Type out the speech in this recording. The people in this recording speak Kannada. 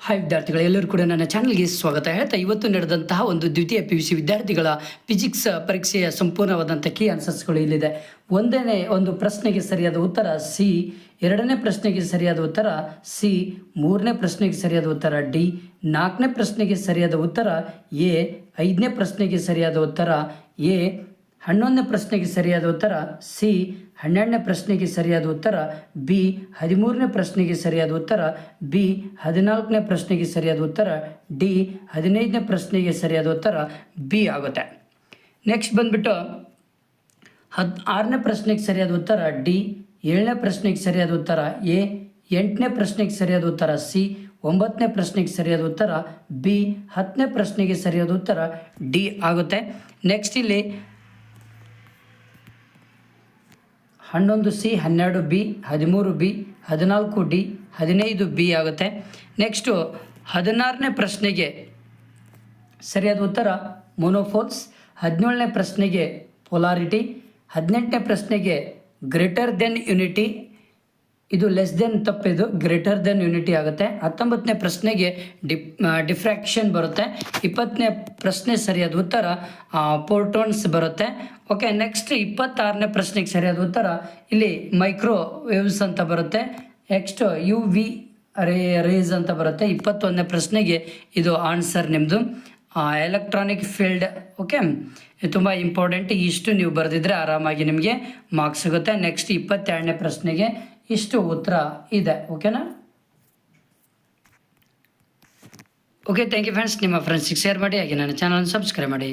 ಹಾಯ್ ವಿದ್ಯಾರ್ಥಿಗಳು, ಎಲ್ಲರೂ ಕೂಡ ನನ್ನ ಚಾನಲ್ಗೆ ಸ್ವಾಗತ ಹೇಳ್ತಾ ಇವತ್ತು ನಡೆದಂತಹ ಒಂದು ದ್ವಿತೀಯ PUC ವಿದ್ಯಾರ್ಥಿಗಳ ಫಿಸಿಕ್ಸ್ ಪರೀಕ್ಷೆಯ ಸಂಪೂರ್ಣವಾದಂಥ ಕೀ ಆನ್ಸರ್ಸ್ಗಳು ಇಲ್ಲಿದೆ. ಒಂದನೇ ಒಂದು ಪ್ರಶ್ನೆಗೆ ಸರಿಯಾದ ಉತ್ತರ ಸಿ, ಎರಡನೇ ಪ್ರಶ್ನೆಗೆ ಸರಿಯಾದ ಉತ್ತರ ಸಿ, ಮೂರನೇ ಪ್ರಶ್ನೆಗೆ ಸರಿಯಾದ ಉತ್ತರ ಡಿ, ನಾಲ್ಕನೇ ಪ್ರಶ್ನೆಗೆ ಸರಿಯಾದ ಉತ್ತರ ಎ, ಐದನೇ ಪ್ರಶ್ನೆಗೆ ಸರಿಯಾದ ಉತ್ತರ ಎ, 11ನೇ ಪ್ರಶ್ನೆಗೆ ಸರಿಯಾದ ಉತ್ತರ ಸಿ, 12ನೇ ಪ್ರಶ್ನೆಗೆ ಸರಿಯಾದ ಉತ್ತರ ಬಿ, 13ನೇ ಪ್ರಶ್ನೆಗೆ ಸರಿಯಾದ ಉತ್ತರ ಬಿ, 14ನೇ ಪ್ರಶ್ನೆಗೆ ಸರಿಯಾದ ಉತ್ತರ ಡಿ, 15ನೇ ಪ್ರಶ್ನೆಗೆ ಸರಿಯಾದ ಉತ್ತರ ಬಿ ಆಗುತ್ತೆ. ನೆಕ್ಸ್ಟ್ ಬಂದ್ಬಿಟ್ಟು 6ನೇ ಪ್ರಶ್ನೆಗೆ ಸರಿಯಾದ ಉತ್ತರ ಡಿ, 7ನೇ ಪ್ರಶ್ನೆಗೆ ಸರಿಯಾದ ಉತ್ತರ ಎ, 8ನೇ ಪ್ರಶ್ನೆಗೆ ಸರಿಯಾದ ಉತ್ತರ ಸಿ, 9ನೇ ಪ್ರಶ್ನೆಗೆ ಸರಿಯಾದ ಉತ್ತರ ಬಿ, 10ನೇ ಪ್ರಶ್ನೆಗೆ ಸರಿಯಾದ ಉತ್ತರ ಡಿ ಆಗುತ್ತೆ. ನೆಕ್ಸ್ಟ್ ಇಲ್ಲಿ 11 C, 12 B, 13 B, 14 D, 15 B ಆಗುತ್ತೆ. ನೆಕ್ಸ್ಟು 16ನೇ ಪ್ರಶ್ನೆಗೆ ಸರಿಯಾದ ಉತ್ತರ ಮೊನೋಫೋಲ್ಸ್, 17ನೇ ಪ್ರಶ್ನೆಗೆ ಪೊಲಾರಿಟಿ, 18ನೇ ಪ್ರಶ್ನೆಗೆ ಗ್ರೇಟರ್ ದೆನ್ ಯುನಿಟಿ, ಇದು ಲೆಸ್ ದೆನ್ ತಪ್ಪಿದು, ಗ್ರೇಟರ್ ದೆನ್ ಯುನಿಟಿ ಆಗುತ್ತೆ. 19ನೇ ಪ್ರಶ್ನೆಗೆ ಡಿಫ್ರಾಕ್ಷನ್ ಬರುತ್ತೆ. 20ನೇ ಪ್ರಶ್ನೆ ಸರಿಯಾದ ಉತ್ತರ ಪೋರ್ಟೋನ್ಸ್ ಬರುತ್ತೆ. ಓಕೆ, ನೆಕ್ಸ್ಟ್ 26ನೇ ಪ್ರಶ್ನೆಗೆ ಸರಿಯಾದ ಉತ್ತರ ಇಲ್ಲಿ ಮೈಕ್ರೋ ವೇವ್ಸ್ ಅಂತ ಬರುತ್ತೆ. ನೆಕ್ಸ್ಟ್ UV ರೇಸ್ ಅಂತ ಬರುತ್ತೆ. 21ನೇ ಪ್ರಶ್ನೆಗೆ ಇದು ಆನ್ಸರ್ ನಿಮ್ಮದು ಎಲೆಕ್ಟ್ರಾನಿಕ್ ಫೀಲ್ಡ್. ಓಕೆ, ತುಂಬ ಇಂಪಾರ್ಟೆಂಟ್. ಇಷ್ಟು ನೀವು ಬರೆದಿದ್ರೆ ಆರಾಮಾಗಿ ನಿಮಗೆ ಮಾರ್ಕ್ಸ್ ಸಿಗುತ್ತೆ. ನೆಕ್ಸ್ಟ್ 22ನೇ ಪ್ರಶ್ನೆಗೆ ಇಷ್ಟು ಉತ್ತರ ಇದೆ. ಓಕೆನಾ? Okay, thank you friends. ನಿಮ್ಮ ಫ್ರೆಂಡ್ಸಿಗೆ ಶೇರ್ ಮಾಡಿ, ಹಾಗೆ ನನ್ನ ಚಾನಲ್ನ ಸಬ್ಸ್ಕ್ರೈಬ್ ಮಾಡಿ.